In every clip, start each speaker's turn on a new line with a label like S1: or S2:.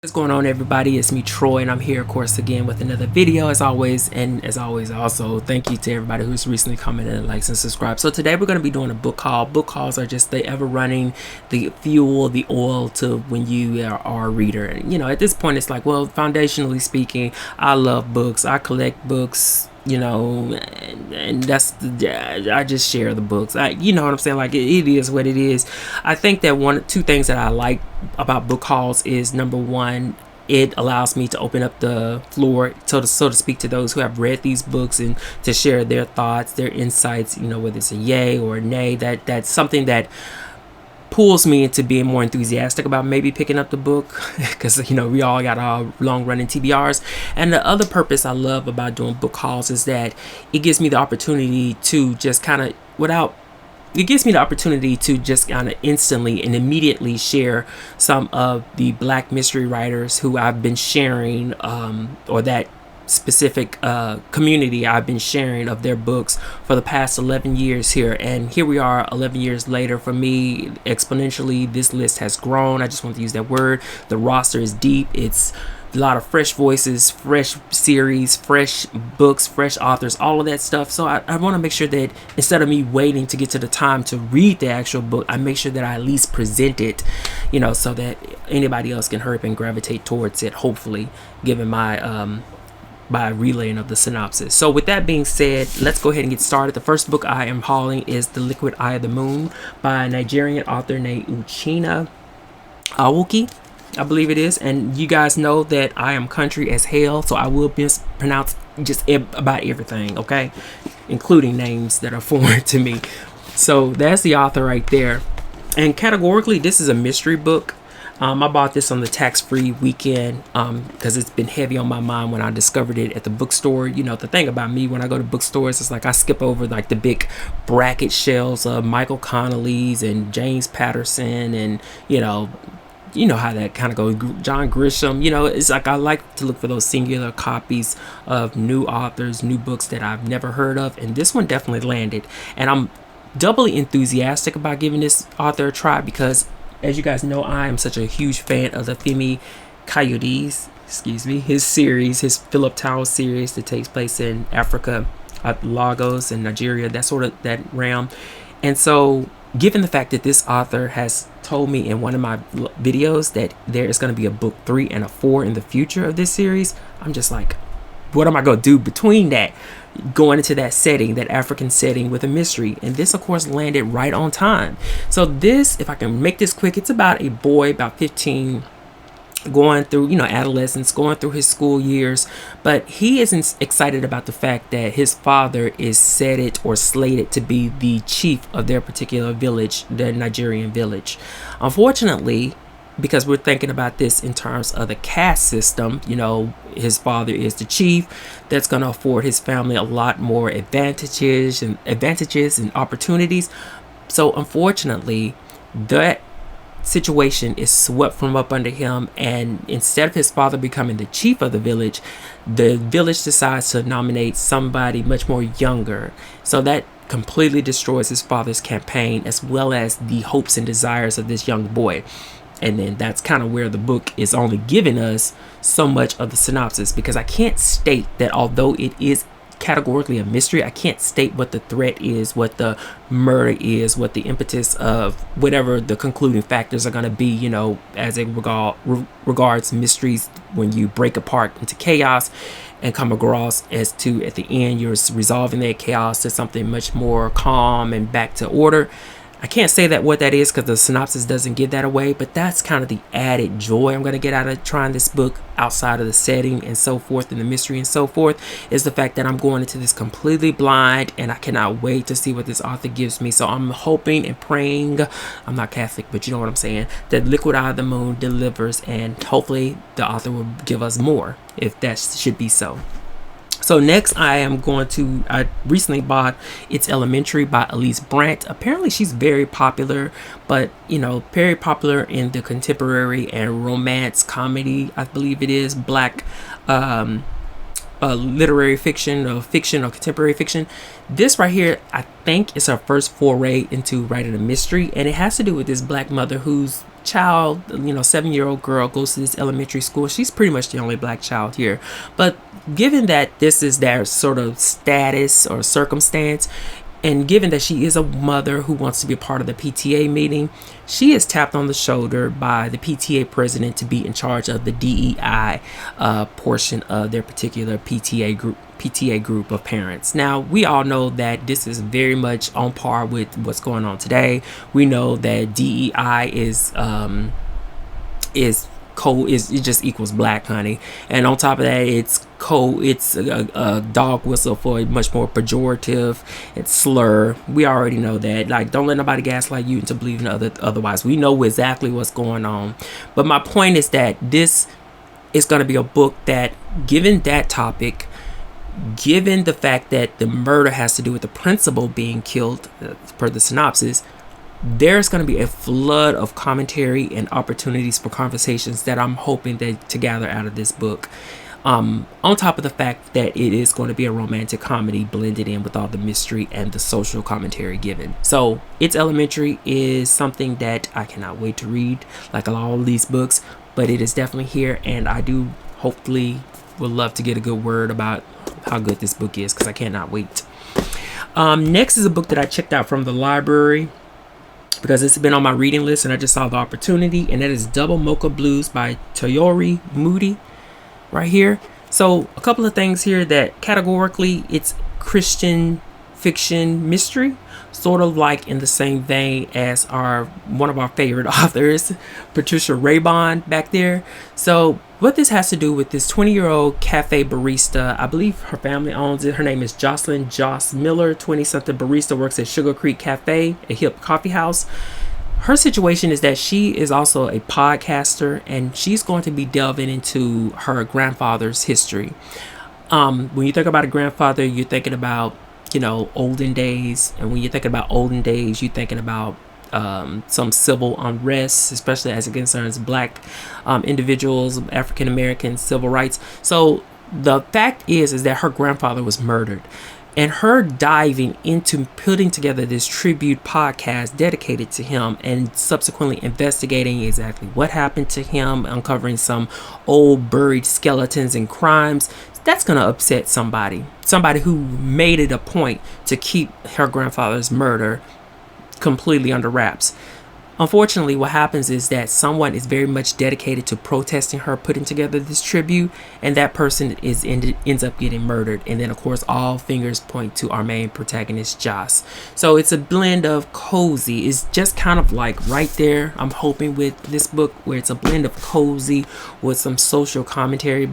S1: What's going on, everybody? It's me, Troy, and I'm here of course again with another video as always. And as always, also thank you to everybody who's recently commented and likes and subscribed. So today we're going to be doing a book haul. Book hauls are just the ever running, the fuel, the oil to when you are a reader. And you know, at this point it's like, well, foundationally speaking, I love books, I collect books, you know, and that's I just share the books. You know what I'm saying? Like it is what it is. I think that two things that I like about book hauls is, number one, it allows me to open up the floor, so to speak, to those who have read these books and to share their thoughts, their insights, you know, whether it's a yay or a nay. That's something that pulls me into being more enthusiastic about maybe picking up the book, because you know we all got our long running TBRs. And the other purpose I love about doing book hauls is that it gives me the opportunity to just kind of instantly and immediately share some of the Black mystery writers who I've been sharing, or that specific community I've been sharing of their books for the past 11 years here. And here we are 11 years later. For me, exponentially, this list has grown. I just want to use that word. The roster is deep. It's a lot of fresh voices, fresh series, fresh books, fresh authors, all of that stuff. So I want to make sure that instead of me waiting to get to the time to read the actual book, I make sure that I at least present it, you know, so that anybody else can hurry up and gravitate towards it, hopefully, given my by relaying of the synopsis. So with that being said, let's go ahead and get started. The first book I am hauling is The Liquid Eye of the Moon by a Nigerian author named Uchenna Awoki, I believe it is. And you guys know that I am country as hell, so I will mispronounce just about everything, okay, including names that are foreign to me. So that's the author right there. And categorically, this is a mystery book. I bought this on the tax-free weekend because it's been heavy on my mind when I discovered it at the bookstore. You know, the thing about me, when I go to bookstores, it's like I skip over like the big bracket shelves of Michael Connelly's and James Patterson, and you know how that kind of goes. John Grisham, you know, it's like I like to look for those singular copies of new authors, new books that I've never heard of, and this one definitely landed. And I'm doubly enthusiastic about giving this author a try because, as you guys know, I am such a huge fan of the Femi Coyotes, his series, his Philip Towle series that takes place in Africa, Lagos and Nigeria, that sort of that realm. And so, given the fact that this author has told me in one of my videos that there is going to be a book 3 and a 4 in the future of this series, I'm just like, what am I going to do between that? Going into that setting, that African setting with a mystery. And this of course landed right on time. So this, if I can make this quick, it's about a boy about 15 going through, you know, adolescence, going through his school years, but he isn't excited about the fact that his father is slated to be the chief of their particular village, the Nigerian village. Unfortunately, because we're thinking about this in terms of the caste system, you know, his father is the chief. That's going to afford his family a lot more advantages and opportunities. So unfortunately, that situation is swept from up under him, and instead of his father becoming the chief of the village decides to nominate somebody much more younger. So that completely destroys his father's campaign as well as the hopes and desires of this young boy. And then that's kind of where the book is only giving us so much of the synopsis, because I can't state that, although it is categorically a mystery, I can't state what the threat is, what the murder is, what the impetus of whatever the concluding factors are going to be, you know, as it regards mysteries when you break apart into chaos and come across as to at the end you're resolving that chaos to something much more calm and back to order. I can't say that what that is because the synopsis doesn't give that away, but that's kind of the added joy I'm going to get out of trying this book outside of the setting and so forth, and the mystery and so forth, is the fact that I'm going into this completely blind and I cannot wait to see what this author gives me. So I'm hoping and praying, I'm not Catholic, but you know what I'm saying, that Liquid Eye of the Moon delivers, and hopefully the author will give us more if that should be so. So next I recently bought It's Elementary by Elise Brandt. Apparently she's very popular, but you know, very popular in the contemporary and romance comedy, I believe it is, Black literary fiction or contemporary fiction. This right here, I think, is her first foray into writing a mystery, and it has to do with this Black mother whose child, 7-year-old girl, goes to this elementary school. She's pretty much the only black child here. But given that this is their sort of status or circumstance, and given that she is a mother who wants to be a part of the PTA meeting, she is tapped on the shoulder by the PTA president to be in charge of the DEI portion of their particular PTA group of parents. Now, we all know that this is very much on par with what's going on today. We know that DEI it just equals black, honey. And on top of that, it's a dog whistle for a much more pejorative and slur. We already know that. Like, don't let nobody gaslight you into believing otherwise. We know exactly what's going on. But my point is that this is going to be a book that, given that topic, given the fact that the murder has to do with the principal being killed, per the synopsis, there's going to be a flood of commentary and opportunities for conversations that I'm hoping to gather out of this book. On top of the fact that it is going to be a romantic comedy blended in with all the mystery and the social commentary given. So It's Elementary is something that I cannot wait to read, like all of these books, but it is definitely here, and I do hopefully would love to get a good word about how good this book is, because I cannot wait. Next is a book that I checked out from the library, because it's been on my reading list and I just saw the opportunity, and that is Double Mocha Blues by Troi Moody right here. So a couple of things here that categorically it's Christian fiction mystery, sort of like in the same vein as one of our favorite authors, Patricia Raybon back there. So what this has to do with this 20-year-old cafe barista, I believe her family owns it. Her name is Jocelyn Joss Miller, 20-something barista, works at Sugar Creek Cafe, a hip coffee house. Her situation is that she is also a podcaster, and she's going to be delving into her grandfather's history. When you think about a grandfather, you're thinking about, olden days. And when you're thinking about olden days, you're thinking about some civil unrest, especially as it concerns black individuals, African American civil rights. So the fact is that her grandfather was murdered, and her diving into putting together this tribute podcast dedicated to him and subsequently investigating exactly what happened to him, uncovering some old buried skeletons and crimes, that's going to upset somebody who made it a point to keep her grandfather's murder completely under wraps. Unfortunately, what happens is that someone is very much dedicated to protesting her putting together this tribute, and that person ends up getting murdered. And then, of course, all fingers point to our main protagonist, Joss. So it's a blend of cozy. It's just kind of like right there, I'm hoping, with this book, where it's a blend of cozy with some social commentary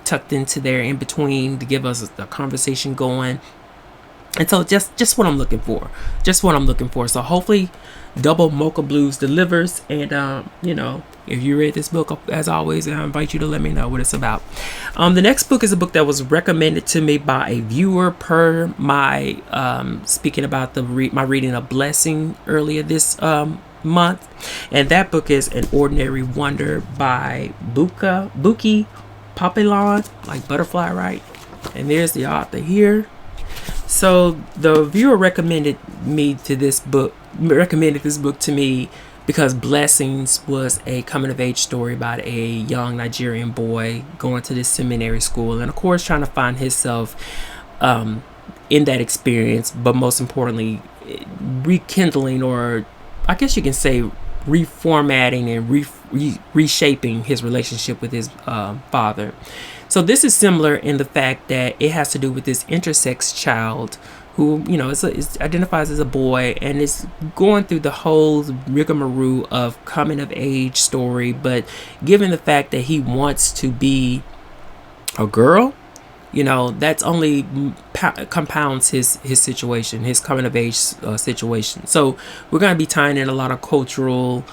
S1: tucked into there in between to give us a conversation going. And so just what I'm looking for. So hopefully Double Mocha Blues delivers. And, if you read this book, as always, I invite you to let me know what it's about. The next book is a book that was recommended to me by a viewer per my speaking about my reading of Blessing earlier this month. And that book is An Ordinary Wonder by Buki Papillon, like butterfly, right? And there's the author here. So the viewer recommended this book to me because Blessings was a coming-of-age story about a young Nigerian boy going to this seminary school, and of course trying to find himself in that experience, but most importantly rekindling, or I guess you can say reformatting and reshaping his relationship with his father. So this is similar in the fact that it has to do with this intersex child who, identifies as a boy and is going through the whole rigmarole of coming of age story. But given the fact that he wants to be a girl, that's only compounds his situation, his coming of age situation. So we're going to be tying in a lot of cultural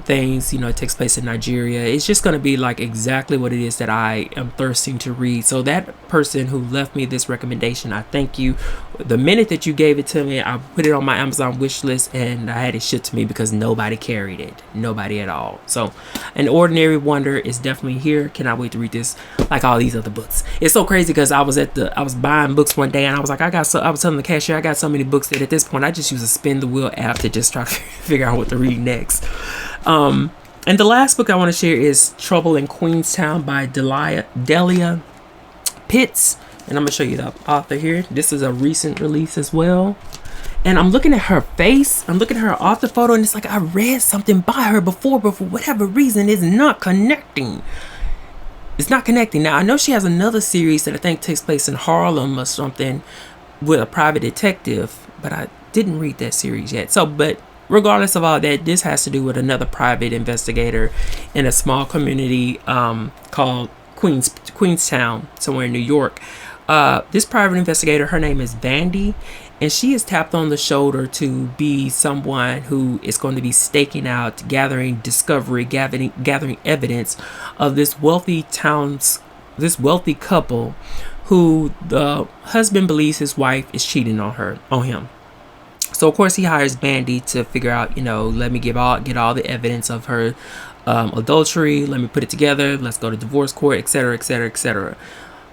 S1: things. It takes place in Nigeria. It's just going to be like exactly what it is that I am thirsting to read. So that person who left me this recommendation, I thank you. The minute that you gave it to me, I put it on my Amazon wish list, and I had it shipped to me because nobody carried it. Nobody at all. So An Ordinary Wonder is definitely here. Cannot wait to read this, like all these other books. It's so crazy because I was buying books one day, and I was like, I was telling the cashier, I got so many books that at this point I just use a spin the wheel app to just try to figure out what to read next. And the last book I want to share is Trouble in Queenstown by Delia Pitts. And I'm going to show you the author here. This is a recent release as well. And I'm looking at her face. I'm looking at her author photo. And it's like I read something by her before. But for whatever reason, it's not connecting. It's not connecting. Now, I know she has another series that I think takes place in Harlem or something with a private detective. But I didn't read that series yet. But regardless of all that, this has to do with another private investigator in a small community called Queenstown, somewhere in New York. This private investigator, her name is Vandy, and she is tapped on the shoulder to be someone who is going to be staking out, gathering evidence of this wealthy couple who the husband believes his wife is cheating on him. So of course he hires Bandy to figure out, let me get all the evidence of her adultery. Let me put it together. Let's go to divorce court, etc., etc., etc.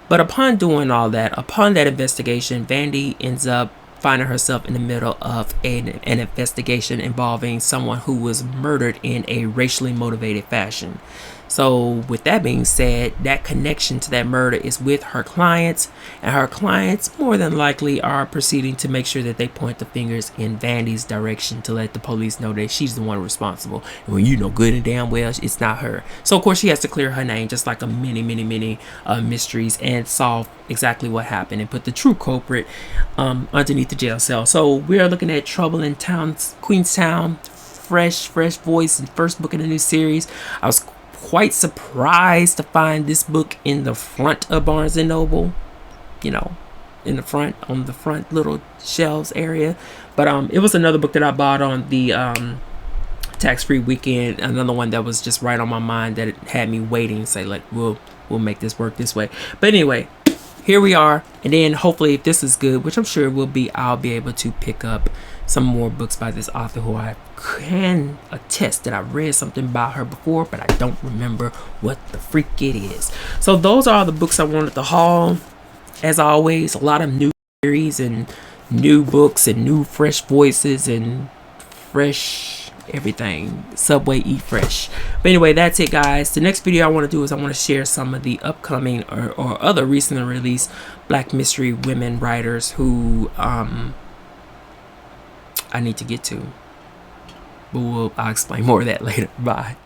S1: But upon doing all that, upon that investigation, Vandy ends up finding herself in the middle of an investigation involving someone who was murdered in a racially motivated fashion. So with that being said, that connection to that murder is with her clients, and her clients more than likely are proceeding to make sure that they point the fingers in Vandy's direction to let the police know that she's the one responsible. And when you know good and damn well it's not her. So of course she has to clear her name, just like a many mysteries, and solve exactly what happened and put the true culprit underneath the jail cell. So we are looking at Trouble in Queenstown, fresh voice, and first book in the new series. I was quite surprised to find this book in the front of Barnes and Noble, in the front, on the front little shelves area. But it was another book that I bought on the tax-free weekend, another one that was just right on my mind that it had me waiting, say like we'll make this work this way. But anyway, here we are, and then hopefully if this is good, which I'm sure it will be, I'll be able to pick up some more books by this author who I can attest that I read something about her before, but I don't remember what the freak it is. So those are the books I wanted to haul. As always, a lot of new series and new books and new fresh voices and fresh everything. Subway eat fresh. But anyway, that's it, guys. The next video I want to do is I want to share some of the upcoming or other recently released Black mystery women writers who I need to get to. But I'll explain more of that later. Bye.